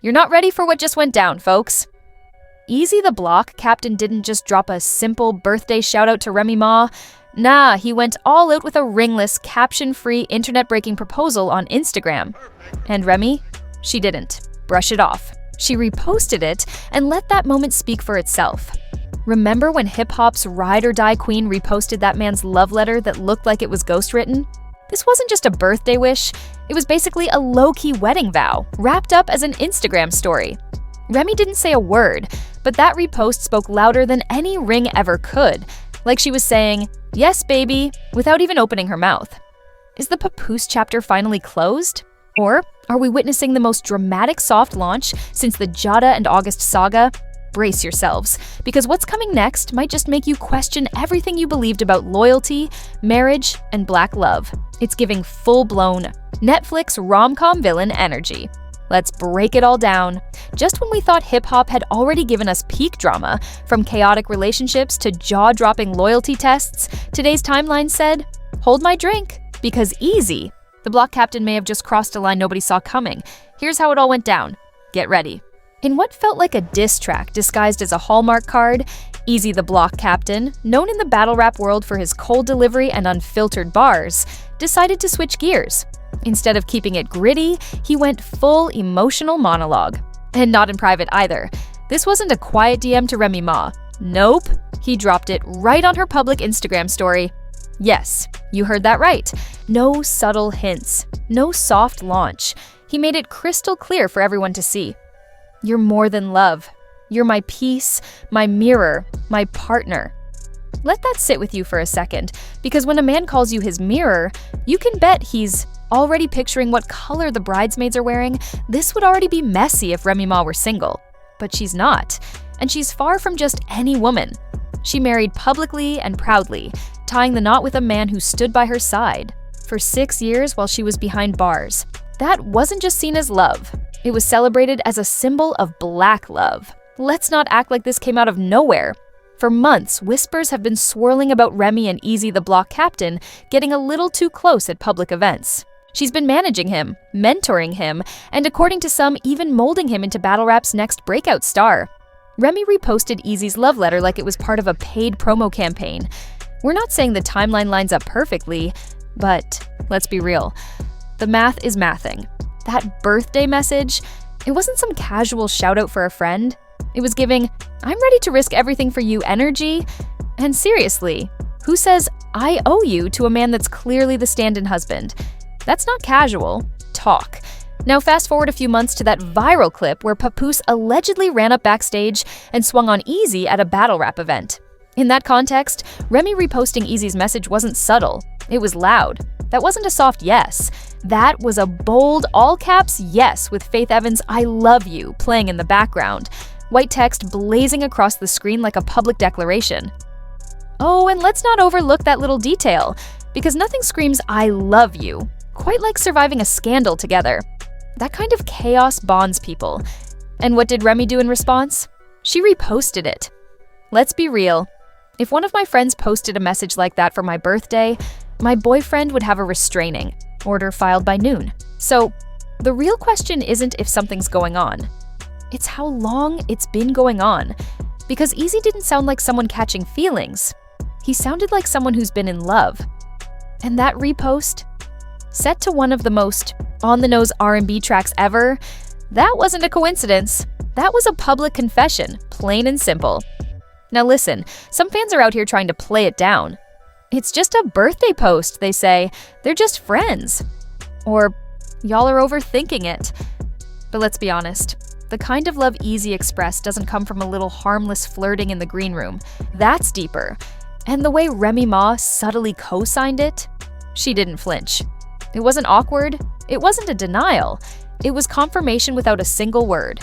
You're not ready for what just went down, folks. Eazy the Block Captain didn't just drop a simple birthday shout-out to Remy Ma. Nah, he went all out with a ringless, caption-free, internet-breaking proposal on Instagram. And Remy? She didn't. Brush it off. She reposted it and let that moment speak for itself. Remember when hip-hop's ride-or-die queen reposted that man's love letter that looked like it was ghostwritten? This wasn't just a birthday wish, it was basically a low-key wedding vow, wrapped up as an Instagram story. Remy didn't say a word, but that repost spoke louder than any ring ever could, like she was saying, "Yes, baby," without even opening her mouth. Is the Papoose chapter finally closed? Or are we witnessing the most dramatic soft launch since the Jada and August saga? Brace yourselves, because what's coming next might just make you question everything you believed about loyalty, marriage, and black love. It's giving full-blown Netflix rom-com villain energy. Let's break it all down. Just when we thought hip-hop had already given us peak drama, from chaotic relationships to jaw-dropping loyalty tests, today's timeline said, hold my drink, because Eazy, the Block Captain, may have just crossed a line nobody saw coming. Here's how it all went down. Get ready. In what felt like a diss track disguised as a Hallmark card, Eazy the Block Captain, known in the battle rap world for his cold delivery and unfiltered bars, decided to switch gears. Instead of keeping it gritty, he went full emotional monologue. And not in private either. This wasn't a quiet DM to Remy Ma. Nope, he dropped it right on her public Instagram story. Yes, you heard that right. No subtle hints, no soft launch. He made it crystal clear for everyone to see. You're more than love. You're my peace, my mirror, my partner. Let that sit with you for a second, because when a man calls you his mirror, you can bet he's already picturing what color the bridesmaids are wearing. This would already be messy if Remy Ma were single. But she's not, and she's far from just any woman. She married publicly and proudly, tying the knot with a man who stood by her side for 6 years while she was behind bars. That wasn't just seen as love. It was celebrated as a symbol of black love. Let's not act like this came out of nowhere. For months, whispers have been swirling about Remy and Eazy the Block Captain getting a little too close at public events. She's been managing him, mentoring him, and according to some, even molding him into battle rap's next breakout star. Remy reposted Eazy's love letter like it was part of a paid promo campaign. We're not saying the timeline lines up perfectly, but let's be real. The math is mathing. That birthday message, it wasn't some casual shout-out for a friend. It was giving, I'm ready to risk everything for you energy. And seriously, who says, I owe you to a man that's clearly the stand-in husband? That's not casual. Talk. Now fast forward a few months to that viral clip where Papoose allegedly ran up backstage and swung on Eazy at a battle rap event. In that context, Remy reposting Eazy's message wasn't subtle. It was loud. That wasn't a soft yes. That was a bold, all-caps yes with Faith Evans' I love you playing in the background. White text blazing across the screen like a public declaration. Oh, and let's not overlook that little detail, because nothing screams I love you quite like surviving a scandal together. That kind of chaos bonds people. And what did Remy do in response? She reposted it. Let's be real. If one of my friends posted a message like that for my birthday, my boyfriend would have a restraining order filed by noon. So, the real question isn't if something's going on. It's how long it's been going on. Because Eazy didn't sound like someone catching feelings. He sounded like someone who's been in love. And that repost, set to one of the most on-the-nose R&B tracks ever, that wasn't a coincidence. That was a public confession, plain and simple. Now listen, some fans are out here trying to play it down. It's just a birthday post, they say. They're just friends. Or, y'all are overthinking it. But let's be honest. The kind of love Eazy expressed doesn't come from a little harmless flirting in the green room. That's deeper. And the way Remy Ma subtly co-signed it, she didn't flinch. It wasn't awkward. It wasn't a denial. It was confirmation without a single word.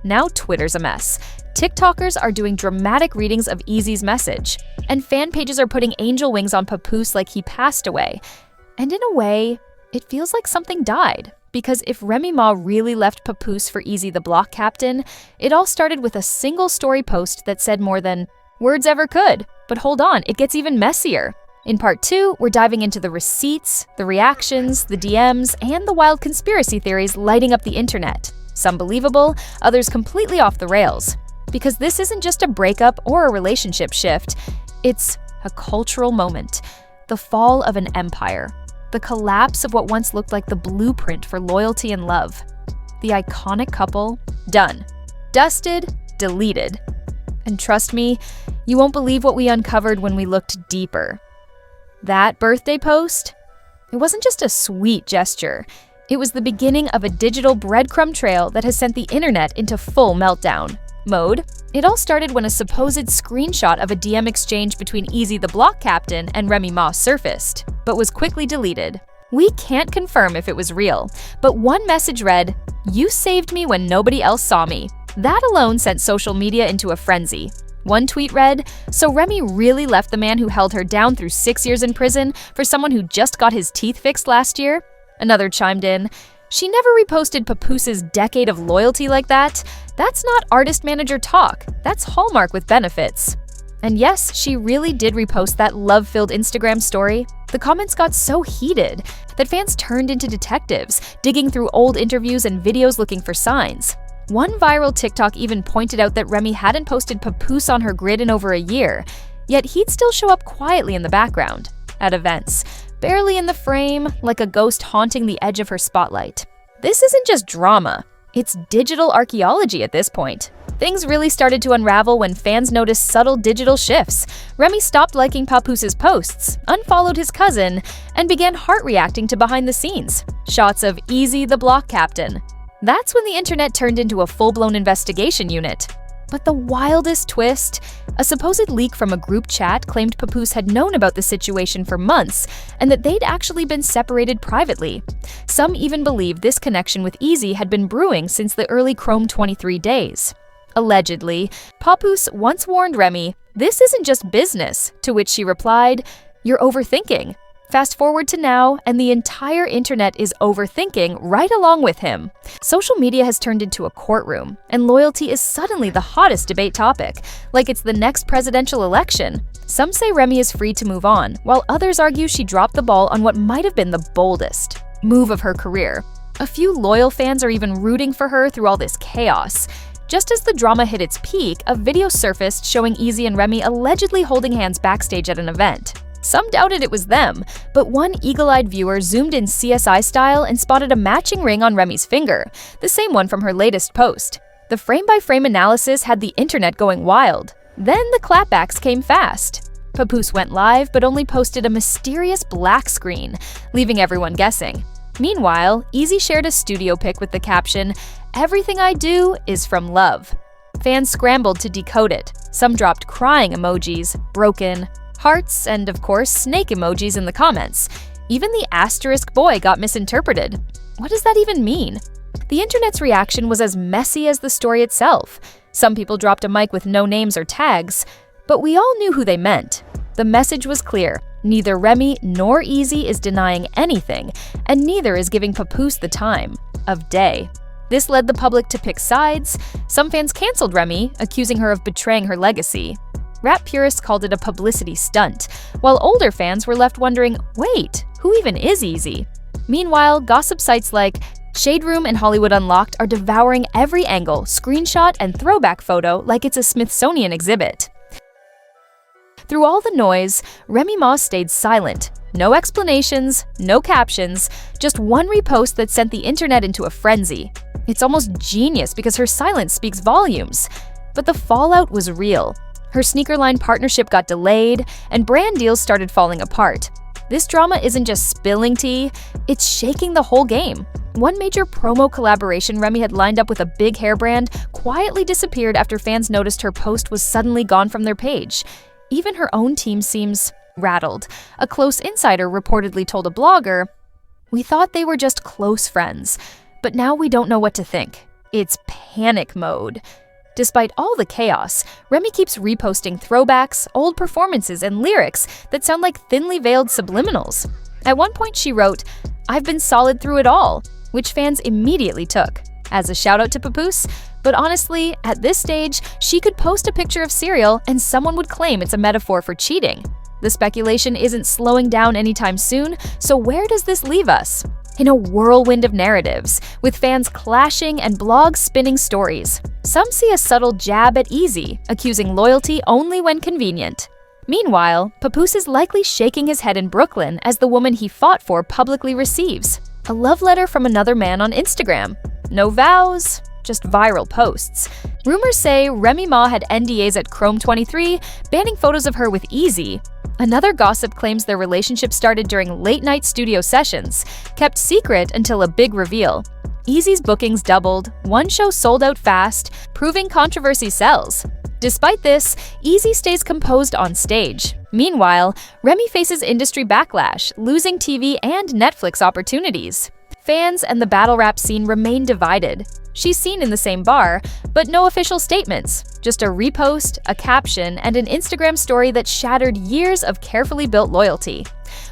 Now Twitter's a mess. TikTokers are doing dramatic readings of Eazy's message, and fan pages are putting angel wings on Papoose like he passed away. And in a way, it feels like something died, because if Remy Ma really left Papoose for Eazy the Block Captain, it all started with a single story post that said more than words ever could. But hold on, it gets even messier. In part 2, we're diving into the receipts, the reactions, the DMs, and the wild conspiracy theories lighting up the internet. Some believable, others completely off the rails. Because this isn't just a breakup or a relationship shift, it's a cultural moment. The fall of an empire. The collapse of what once looked like the blueprint for loyalty and love. The iconic couple, done. Dusted, deleted. And trust me, you won't believe what we uncovered when we looked deeper. That birthday post? It wasn't just a sweet gesture. It was the beginning of a digital breadcrumb trail that has sent the internet into full meltdown mode. It all started when a supposed screenshot of a DM exchange between Eazy the block captain and Remy Ma surfaced, but was quickly deleted. We can't confirm if it was real, but one message read, "You saved me when nobody else saw me." That alone sent social media into a frenzy. One tweet read, "So Remy really left the man who held her down through 6 years in prison for someone who just got his teeth fixed last year?" Another chimed in, "She never reposted Papoose's decade of loyalty like that. That's not artist-manager talk. That's Hallmark with benefits." And yes, she really did repost that love-filled Instagram story. The comments got so heated that fans turned into detectives, digging through old interviews and videos looking for signs. One viral TikTok even pointed out that Remy hadn't posted Papoose on her grid in over a year, yet he'd still show up quietly in the background, at events, barely in the frame, like a ghost haunting the edge of her spotlight. This isn't just drama, it's digital archaeology at this point. Things really started to unravel when fans noticed subtle digital shifts. Remy stopped liking Papoose's posts, unfollowed his cousin, and began heart-reacting to behind the scenes. Shots of Eazy the block captain. That's when the internet turned into a full-blown investigation unit. But the wildest twist, a supposed leak from a group chat claimed Papoose had known about the situation for months and that they'd actually been separated privately. Some even believe this connection with Eazy had been brewing since the early Chrome 23 days. Allegedly, Papoose once warned Remy, "This isn't just business," to which she replied, "You're overthinking." Fast forward to now, and the entire internet is overthinking right along with him. Social media has turned into a courtroom, and loyalty is suddenly the hottest debate topic, like it's the next presidential election. Some say Remy is free to move on, while others argue she dropped the ball on what might have been the boldest move of her career. A few loyal fans are even rooting for her through all this chaos. Just as the drama hit its peak, a video surfaced showing Eazy and Remy allegedly holding hands backstage at an event. Some doubted it was them, but one eagle-eyed viewer zoomed in CSI style and spotted a matching ring on Remy's finger, the same one from her latest post. The frame-by-frame analysis had the internet going wild. Then the clapbacks came fast. Papoose went live but only posted a mysterious black screen, leaving everyone guessing. Meanwhile, Eazy shared a studio pic with the caption, "Everything I do is from love." Fans scrambled to decode it. Some dropped crying emojis, broken, hearts, and of course, snake emojis in the comments. Even the asterisk boy got misinterpreted. What does that even mean? The internet's reaction was as messy as the story itself. Some people dropped a mic with no names or tags, but we all knew who they meant. The message was clear. Neither Remy nor Eazy is denying anything, and neither is giving Papoose the time of day. This led the public to pick sides. Some fans canceled Remy, accusing her of betraying her legacy. Rap purists called it a publicity stunt, while older fans were left wondering, wait, who even is Eazy? Meanwhile, gossip sites like Shade Room and Hollywood Unlocked are devouring every angle, screenshot, and throwback photo like it's a Smithsonian exhibit. Through all the noise, Remy Ma stayed silent. No explanations, no captions, just one repost that sent the internet into a frenzy. It's almost genius because her silence speaks volumes. But the fallout was real. Her sneaker line partnership got delayed, and brand deals started falling apart. This drama isn't just spilling tea, it's shaking the whole game. One major promo collaboration Remy had lined up with a big hair brand quietly disappeared after fans noticed her post was suddenly gone from their page. Even her own team seems rattled. A close insider reportedly told a blogger, "We thought they were just close friends, but now we don't know what to think. It's panic mode." Despite all the chaos, Remy keeps reposting throwbacks, old performances, and lyrics that sound like thinly veiled subliminals. At one point she wrote, "I've been solid through it all," which fans immediately took as a shout-out to Papoose. But honestly, at this stage, she could post a picture of cereal and someone would claim it's a metaphor for cheating. The speculation isn't slowing down anytime soon, so where does this leave us? in a whirlwind of narratives, with fans clashing and blogs spinning stories. Some see a subtle jab at Eazy, accusing loyalty only when convenient. Meanwhile, Papoose is likely shaking his head in Brooklyn as the woman he fought for publicly receives a love letter from another man on Instagram. No vows, just viral posts. Rumors say Remy Ma had NDAs at Chrome 23, banning photos of her with Eazy. Another gossip claims their relationship started during late-night studio sessions, kept secret until a big reveal. Eazy's bookings doubled, one show sold out fast, proving controversy sells. Despite this, Eazy stays composed on stage. Meanwhile, Remy faces industry backlash, losing TV and Netflix opportunities. Fans and the battle rap scene remain divided. She's seen in the same bar, but no official statements, just a repost, a caption, and an Instagram story that shattered years of carefully built loyalty.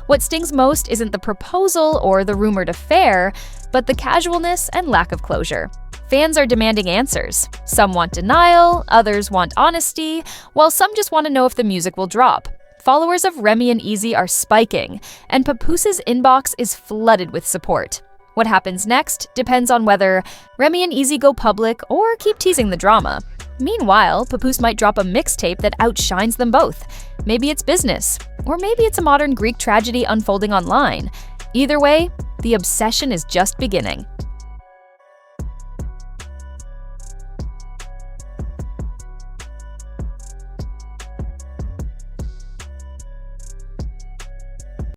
What stings most isn't the proposal or the rumored affair, but the casualness and lack of closure. Fans are demanding answers. Some want denial, others want honesty, while some just want to know if the music will drop. Followers of Remy and Eazy are spiking, and Papoose's inbox is flooded with support. What happens next depends on whether Remy and Eazy go public or keep teasing the drama. Meanwhile, Papoose might drop a mixtape that outshines them both. Maybe it's business, or maybe it's a modern Greek tragedy unfolding online. Either way, the obsession is just beginning.